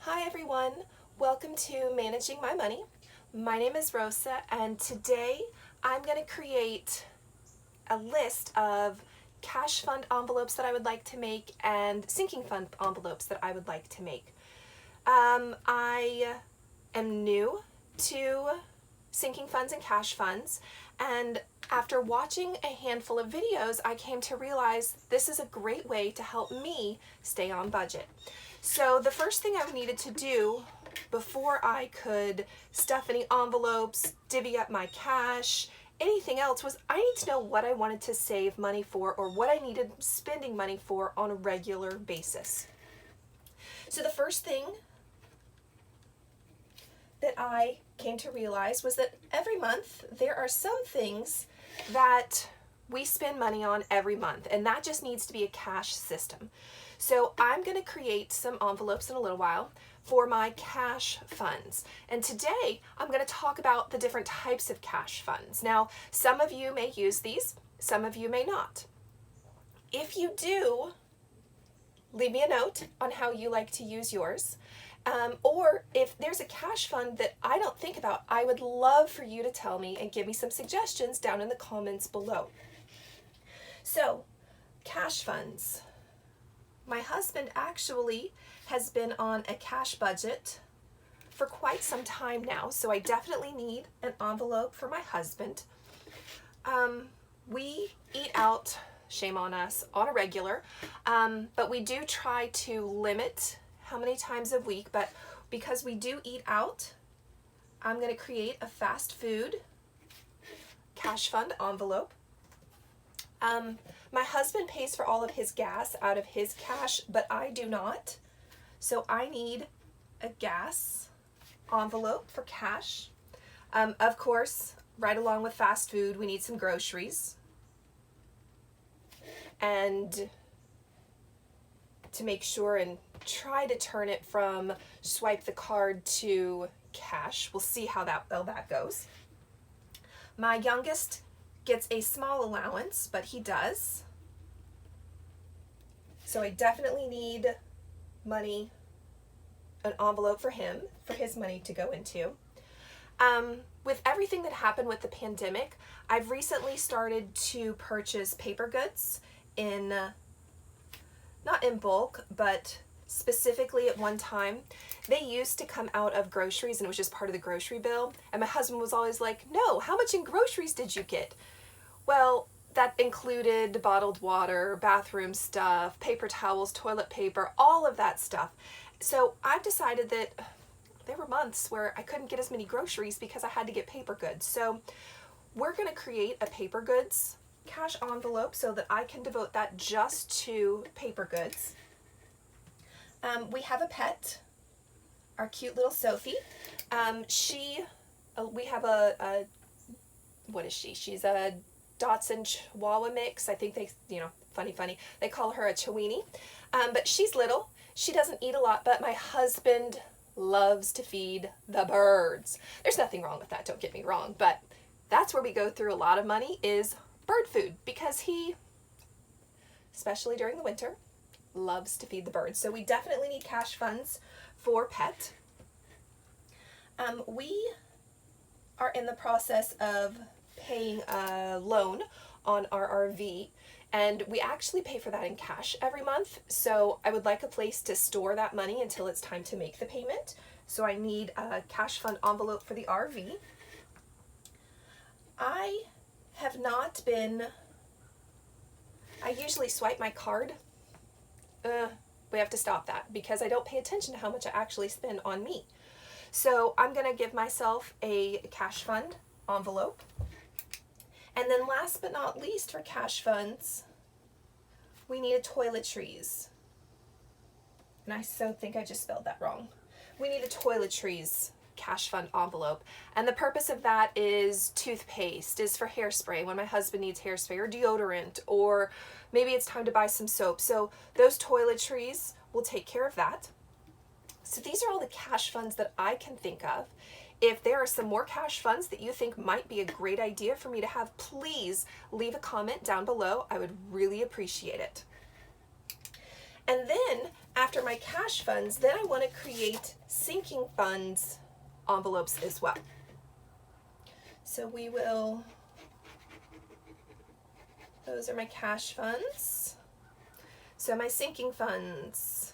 Hi everyone, welcome to Managing My Money. My name is Rosa and today I'm going to create a list of cash fund envelopes that I would like to make and sinking fund envelopes that I would like to make. I am new to sinking funds and cash funds, and after watching a handful of videos I came to realize this is a great way to help me stay on budget. So the first thing I needed to do before I could stuff any envelopes, divvy up my cash, anything else, was I need to know what I wanted to save money for or what I needed spending money for on a regular basis. So the first thing that I came to realize was that every month there are some things that we spend money on every month, and that just needs to be a cash system. So I'm going to create some envelopes in a little while for my cash funds. And today I'm going to talk about the different types of cash funds. Now, some of you may use these, some of you may not. If you do, leave me a note on how you like to use yours. Or if there's a cash fund that I don't think about, I would love for you to tell me and give me some suggestions down in the comments below. So, cash funds. My husband actually has been on a cash budget for quite some time now, so I definitely need an envelope for my husband. We eat out, shame on us, on a regular, but we do try to limit how many times a week, but because we do eat out, I'm going to create a fast food cash fund envelope. My husband pays for all of his gas out of his cash, but I do not. So I need a gas envelope for cash. Of course, right along with fast food, we need some groceries. And to make sure and try to turn it from swipe the card to cash. We'll see how that goes. My youngest gets a small allowance, but he does. So I definitely need money, an envelope for him, for his money to go into. With everything that happened with the pandemic, I've recently started to purchase paper goods in, not in bulk, but specifically at one time. They used to come out of groceries and it was just part of the grocery bill. And my husband was always like, no, how much in groceries did you get? Well, that included bottled water, bathroom stuff, paper towels, toilet paper, all of that stuff. So I've decided that there were months where I couldn't get as many groceries because I had to get paper goods. So we're going to create a paper goods cash envelope so that I can devote that just to paper goods. We have a pet, our cute little Sophie. We have what is she? She's a Dotson Chihuahua mix. I think they, funny. They call her a Chiweenie. But she's little. She doesn't eat a lot, but my husband loves to feed the birds. There's nothing wrong with that, don't get me wrong, but that's where we go through a lot of money is bird food, because he, especially during the winter, loves to feed the birds. So we definitely need cash funds for pet. We are in the process of paying a loan on our RV, and we actually pay for that in cash every month. So I would like a place to store that money until it's time to make the payment. So I need a cash fund envelope for the RV. I usually swipe my card. We have to stop that because I don't pay attention to how much I actually spend on me. So I'm going to give myself a cash fund envelope. And then last but not least for cash funds, we need a toiletries. And I so think I just spelled that wrong. We need a toiletries cash fund envelope. And the purpose of that is toothpaste, is for hairspray when my husband needs hairspray, or deodorant, or maybe it's time to buy some soap. So those toiletries will take care of that. So these are all the cash funds that I can think of. If there are some more cash funds that you think might be a great idea for me to have, please leave a comment down below. I would really appreciate it. And then After my cash funds, then I want to create sinking funds envelopes as well. So we will, those are my cash funds. So my sinking funds.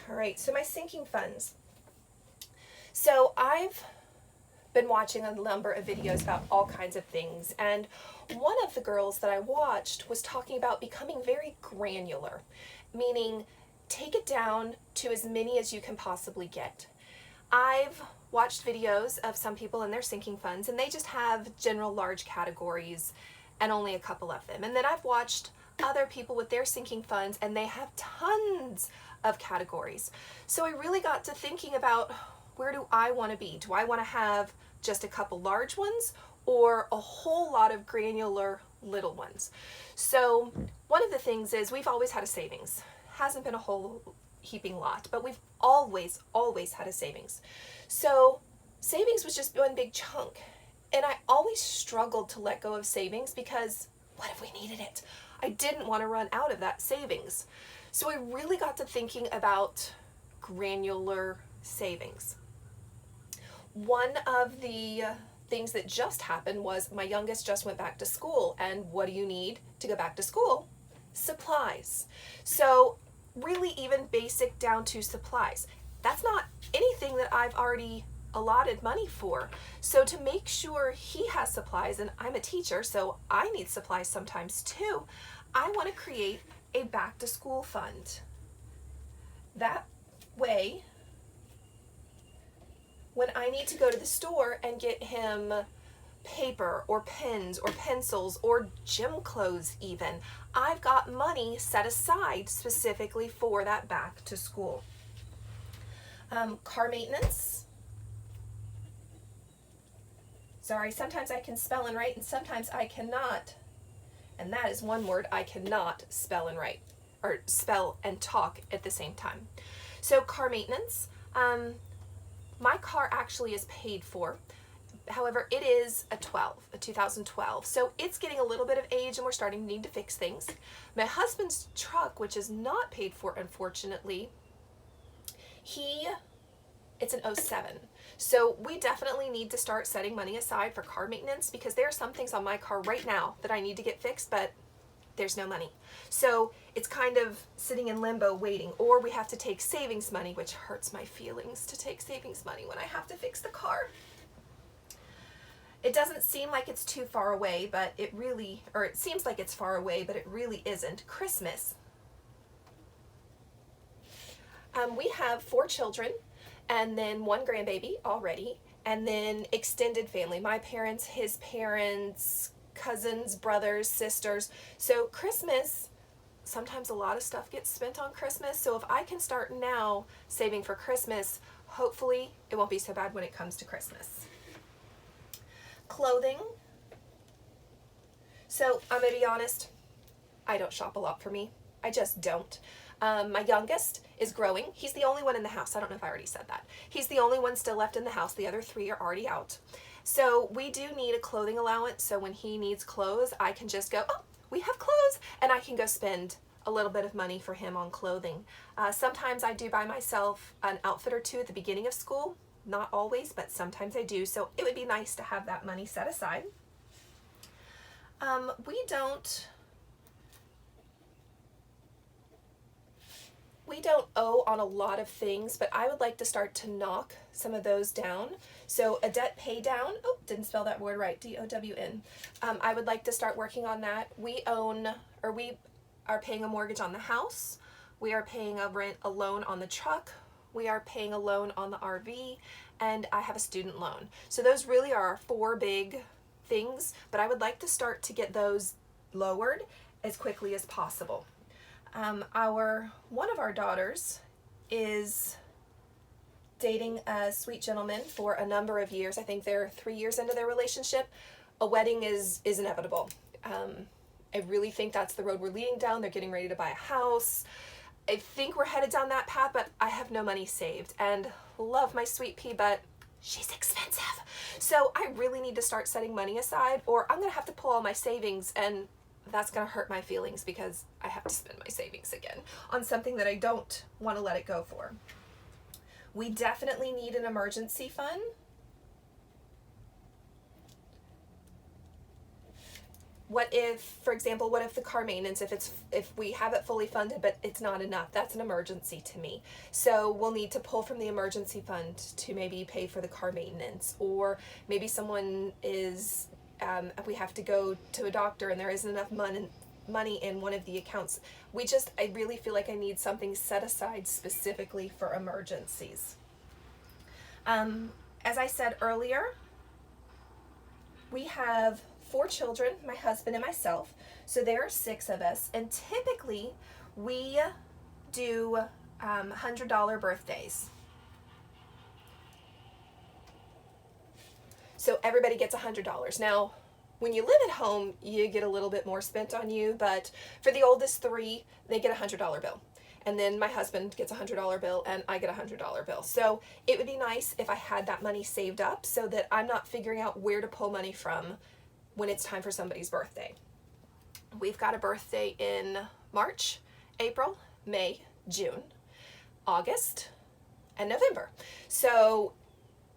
All right, so my sinking funds. So I've been watching a number of videos about all kinds of things, and one of the girls that I watched was talking about becoming very granular, meaning take it down to as many as you can possibly get. I've watched videos of some people in their sinking funds, and they just have general large categories and only a couple of them. And then I've watched other people with their sinking funds, and they have tons of categories. So I really got to thinking about, where do I want to be? Do I want to have just a couple large ones or a whole lot of granular little ones? So one of the things is we've always had a savings. Hasn't been a whole heaping lot, but we've always had a savings. So savings was just one big chunk. And I always struggled to let go of savings because what if we needed it? I didn't want to run out of that savings. So I really got to thinking about granular savings. One of the things that just happened was my youngest just went back to school. And what do you need to go back to school? Supplies. So really even basic down to supplies. That's not anything that I've already allotted money for. So to make sure he has supplies, and I'm a teacher, so I need supplies sometimes too, I want to create a back to school fund. That way, when I need to go to the store and get him paper or pens or pencils or gym clothes even, I've got money set aside specifically for that back to school. Car maintenance. Sorry, sometimes I can spell and write and sometimes I cannot. And that is one word I cannot spell and write, or spell and talk at the same time. So car maintenance. My car actually is paid for. However, it is a 2012. So it's getting a little bit of age and we're starting to need to fix things. My husband's truck, which is not paid for, unfortunately, it's an 07. So we definitely need to start setting money aside for car maintenance because there are some things on my car right now that I need to get fixed, but there's no money. So it's kind of sitting in limbo waiting, or we have to take savings money, which hurts my feelings to take savings money when I have to fix the car. It doesn't seem like it's too far away, but it seems like it's far away, but it really isn't. Christmas. We have 4 children and then 1 grandbaby already, and then extended family. My parents, his parents, cousins, brothers, sisters. So Christmas, sometimes a lot of stuff gets spent on Christmas. So if I can start now saving for Christmas, hopefully it won't be so bad when it comes to Christmas. Clothing. So I'm gonna be honest, I don't shop a lot for me. I just don't. My youngest is growing. He's the only one in the house. I don't know if I already said that. He's the only one still left in the house. The other 3 are already out. So we do need a clothing allowance. So when he needs clothes, I can just go, oh, we have clothes, and I can go spend a little bit of money for him on clothing. Sometimes I do buy myself an outfit or 2 at the beginning of school. Not always, but sometimes I do. So it would be nice to have that money set aside. We don't owe on a lot of things, but I would like to start to knock some of those down. So a debt pay down, didn't spell that word right, D-O-W-N. I would like to start working on that. We are paying a mortgage on the house. We are paying a loan on the truck. We are paying a loan on the RV, and I have a student loan. So those really are our 4 big things, but I would like to start to get those lowered as quickly as possible. One of our daughters is dating a sweet gentleman for a number of years. I think they're 3 years into their relationship. A wedding is inevitable. I really think that's the road we're leading down. They're getting ready to buy a house. I think we're headed down that path, but I have no money saved. And love my sweet pea, but she's expensive. So I really need to start setting money aside, or I'm going to have to pull all my savings, and that's going to hurt my feelings because I have to spend my savings again on something that I don't want to let it go for. We definitely need an emergency fund. What if, for example, what if the car maintenance, if we have it fully funded but it's not enough? That's an emergency to me. So we'll need to pull from the emergency fund to maybe pay for the car maintenance, or maybe someone is, we have to go to a doctor and there isn't enough money in one of the accounts. I really feel like I need something set aside specifically for emergencies. As I said earlier, we have 4 children, my husband and myself, so there are 6 of us, and typically we do $100 birthdays. So everybody gets $100. Now, when you live at home, you get a little bit more spent on you, but for the oldest 3, they get a $100 bill. And then my husband gets a $100 bill and I get a $100 bill. So it would be nice if I had that money saved up so that I'm not figuring out where to pull money from when it's time for somebody's birthday. We've got a birthday in March, April, May, June, August, and November. So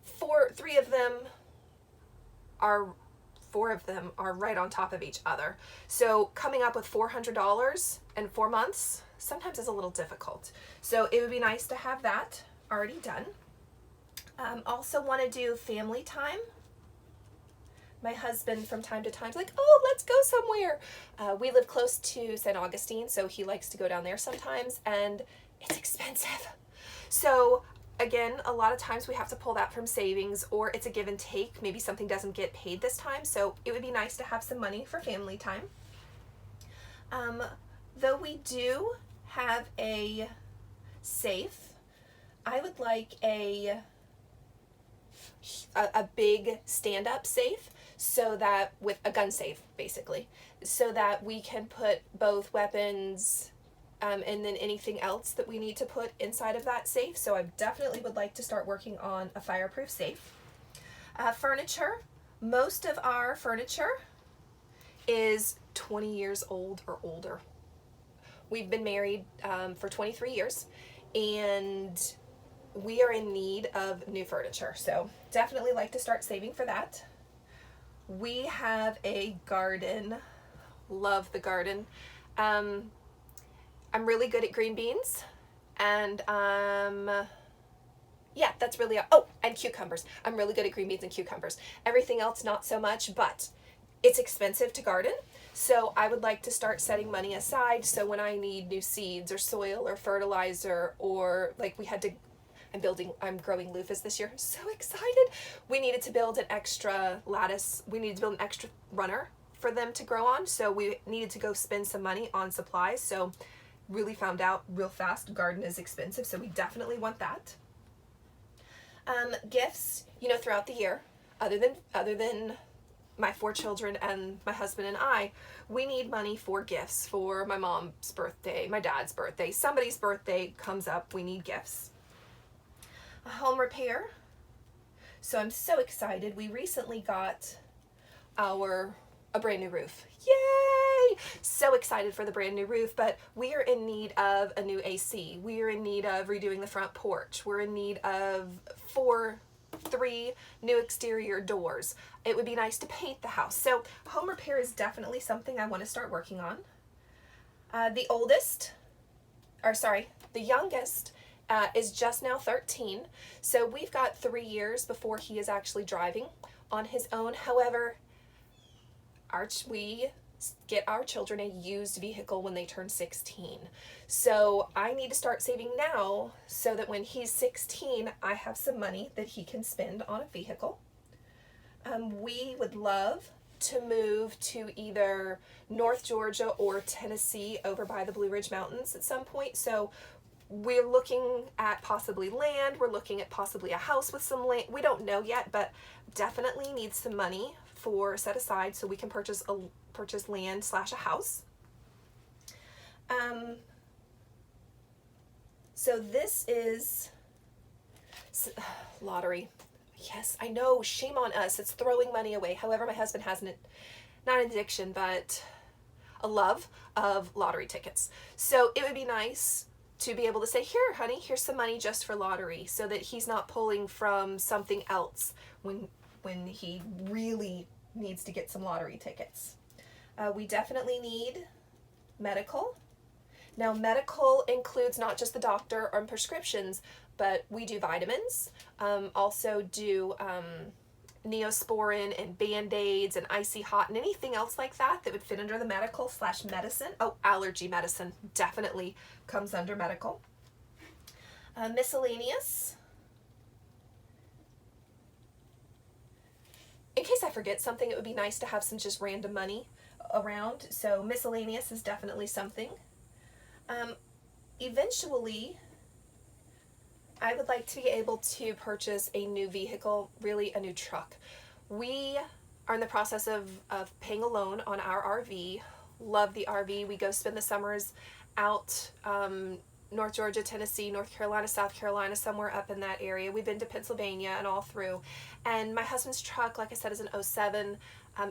4 of them are right on top of each other. So coming up with $400 in 4 months sometimes is a little difficult. So it would be nice to have that already done. Also want to do family time. My husband from time to time is like, oh, let's go somewhere. We live close to St. Augustine, so he likes to go down there sometimes, and it's expensive. So again, a lot of times we have to pull that from savings, or it's a give and take. Maybe something doesn't get paid this time, so it would be nice to have some money for family time. Though we do have a safe, I would like a big stand-up safe, so that, with a gun safe basically, so that we can put both weapons and then anything else that we need to put inside of that safe. So I definitely would like to start working on a fireproof safe. Furniture. Most of our furniture is 20 years old or older. We've been married for 23 years, and we are in need of new furniture. So definitely like to start saving for that. We have a garden. Love the garden. I'm really good at green beans, and yeah, that's really, and cucumbers. I'm really good at green beans and cucumbers. Everything else, not so much, but it's expensive to garden. So I would like to start setting money aside, so when I need new seeds or soil or fertilizer, or like I'm growing loofahs this year. I'm so excited. We needed to build an extra lattice. We needed to build an extra runner for them to grow on. So we needed to go spend some money on supplies. So really found out real fast, garden is expensive. So we definitely want that. Gifts, throughout the year, other than my 4 children and my husband and I, we need money for gifts for my mom's birthday, my dad's birthday, somebody's birthday comes up, we need gifts. A home repair. So I'm so excited. We recently got a brand new roof. Yay! So excited for the brand new roof, but we are in need of a new AC. We are in need of redoing the front porch. We're in need of 3 new exterior doors. It would be nice to paint the house. So home repair is definitely something I want to start working on. The youngest is just now 13. So we've got 3 years before he is actually driving on his own. However, we get our children a used vehicle when they turn 16. So I need to start saving now so that when he's 16, I have some money that he can spend on a vehicle. We would love to move to either North Georgia or Tennessee over by the Blue Ridge Mountains at some point. So we're looking at possibly land. We're looking at possibly a house with some land. We don't know yet, but definitely need some money set aside so we can purchase land / a house. So this is Lottery. Yes, I know, shame on us. It's throwing money away. However, my husband has not an addiction, but a love of lottery tickets. So it would be nice to be able to say, here, honey, here's some money just for lottery, so that he's not pulling from something else when he really needs to get some lottery tickets. We definitely need medical. Now, medical includes not just the doctor or prescriptions, but we do vitamins, also do Neosporin and Band-Aids and Icy Hot and anything else like that that would fit under the medical / medicine. Oh, allergy medicine definitely comes under medical. Miscellaneous. In case I forget something, it would be nice to have some just random money around. So miscellaneous is definitely something. Eventually, I would like to be able to purchase a new vehicle, really a new truck. We are in the process of paying a loan on our RV. Love the RV. We go spend the summers out North Georgia, Tennessee, North Carolina, South Carolina, somewhere up in that area. We've been to Pennsylvania and all through. And my husband's truck, like I said, is an '07.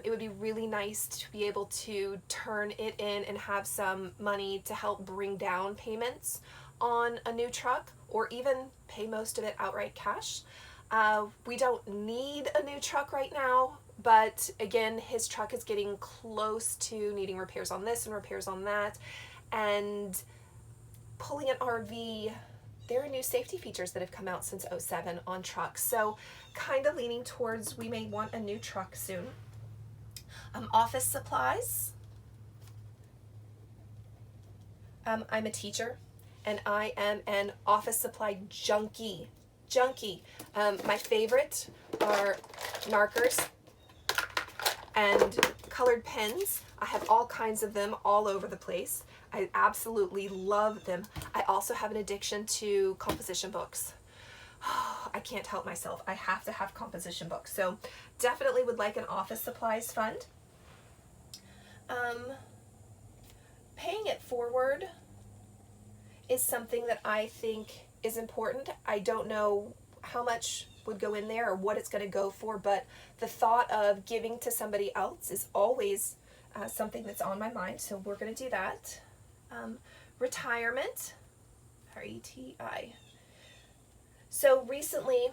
It would be really nice to be able to turn it in and have some money to help bring down payments on a new truck, or even pay most of it outright cash. We don't need a new truck right now, but again, his truck is getting close to needing repairs on this and repairs on that. And pulling an RV, there are new safety features that have come out since '07 on trucks. So kind of leaning towards we may want a new truck soon. Office supplies. I'm a teacher, and I am an office supply junkie. My favorite are markers and colored pens. I have all kinds of them all over the place. I absolutely love them. I also have an addiction to composition books. I can't help myself. I have to have composition books. So definitely would like an office supplies fund. Paying it forward is something that I think is important. I don't know how much would go in there or what it's going to go for, but the thought of giving to somebody else is always something that's on my mind, so we're going to do that. Retirement, RETI. So recently,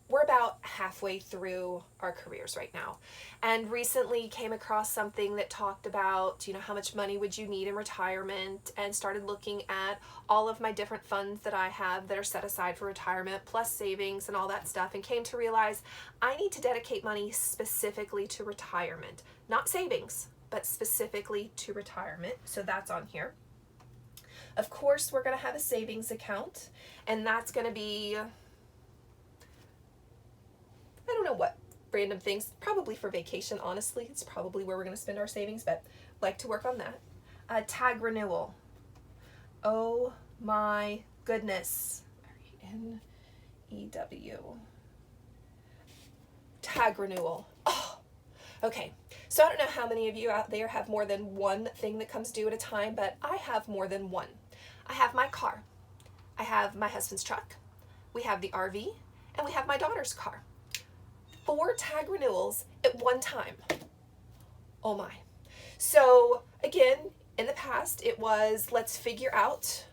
we're about halfway through our careers right now, and recently came across something that talked about, how much money would you need in retirement, and started looking at all of my different funds that I have that are set aside for retirement, plus savings and all that stuff, and came to realize I need to dedicate money specifically to retirement, not savings, but specifically to retirement. So that's on here. Of course, we're going to have a savings account, and that's going to be, I don't know what random things, probably for vacation, honestly. It's probably where we're going to spend our savings, but like to work on that. Tag renewal. Oh my goodness. N-E-W. Tag renewal. Oh, okay. So I don't know how many of you out there have more than one thing that comes due at a time, but I have more than one. I have my car. I have my husband's truck. We have the RV, and we have my daughter's car. 4 tag renewals at one time. Oh my. So again, in the past, it was let's figure out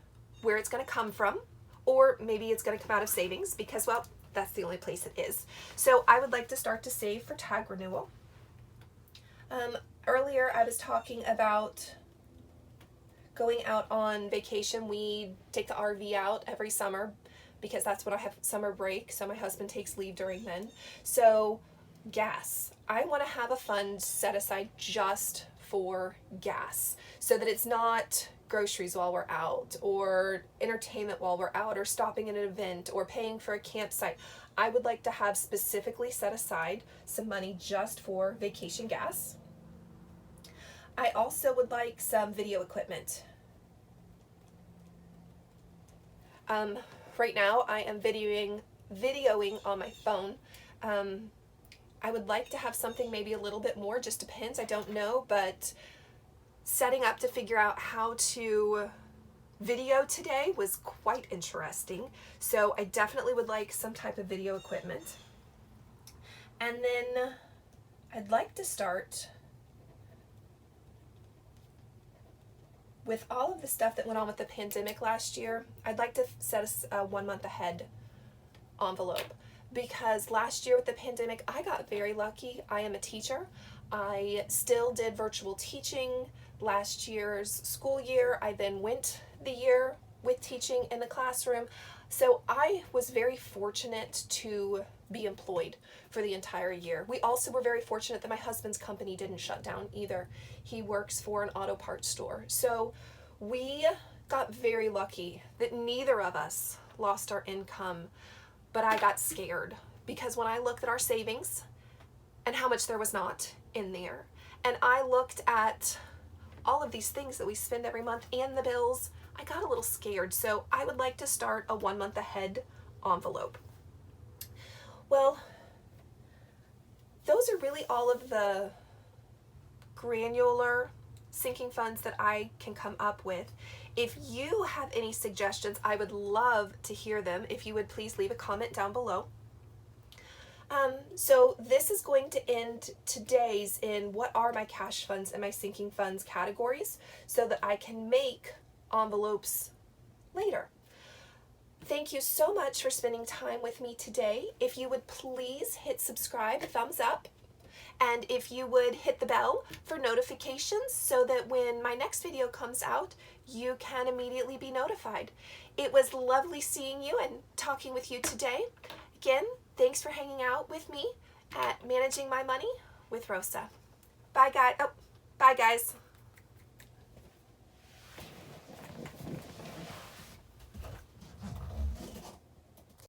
where it's going to come from, or maybe it's going to come out of savings because, well, that's the only place it is. So I would like to start to save for tag renewal. Earlier I was talking about going out on vacation. We take the RV out every summer because that's when I have summer break. So my husband takes leave during then. So gas. I want to have a fund set aside just for gas so that it's not groceries while we're out, or entertainment while we're out, or stopping at an event, or paying for a campsite. I would like to have specifically set aside some money just for vacation gas. I also would like some video equipment. Right now I am videoing on my phone. I would like to have something maybe a little bit more, just depends, I don't know, but setting up to figure out how to video today was quite interesting. So I definitely would like some type of video equipment. And then I'd like to start with all of the stuff that went on with the pandemic last year. I'd like to set a 1 month ahead envelope, because last year with the pandemic, I got very lucky. I am a teacher. I still did virtual teaching last year's school year. I then went the year with teaching in the classroom. So I was very fortunate to be employed for the entire year. We also were very fortunate that my husband's company didn't shut down either. He works for an auto parts store. So we got very lucky that neither of us lost our income, but I got scared because when I looked at our savings and how much there was not in there, and I looked at all of these things that we spend every month and the bills, I got a little scared. So I would like to start a 1 month ahead envelope. Well, those are really all of the granular sinking funds that I can come up with. If you have any suggestions, I would love to hear them. If you would please leave a comment down below. So this is going to end today's in what are my cash funds and my sinking funds categories, so that I can make envelopes later. Thank you so much for spending time with me today. If you would please hit subscribe, thumbs up, and if you would hit the bell for notifications so that when my next video comes out, you can immediately be notified. It was lovely seeing you and talking with you today. Again, thanks for hanging out with me at Managing My Money with Rosa. Bye, guys.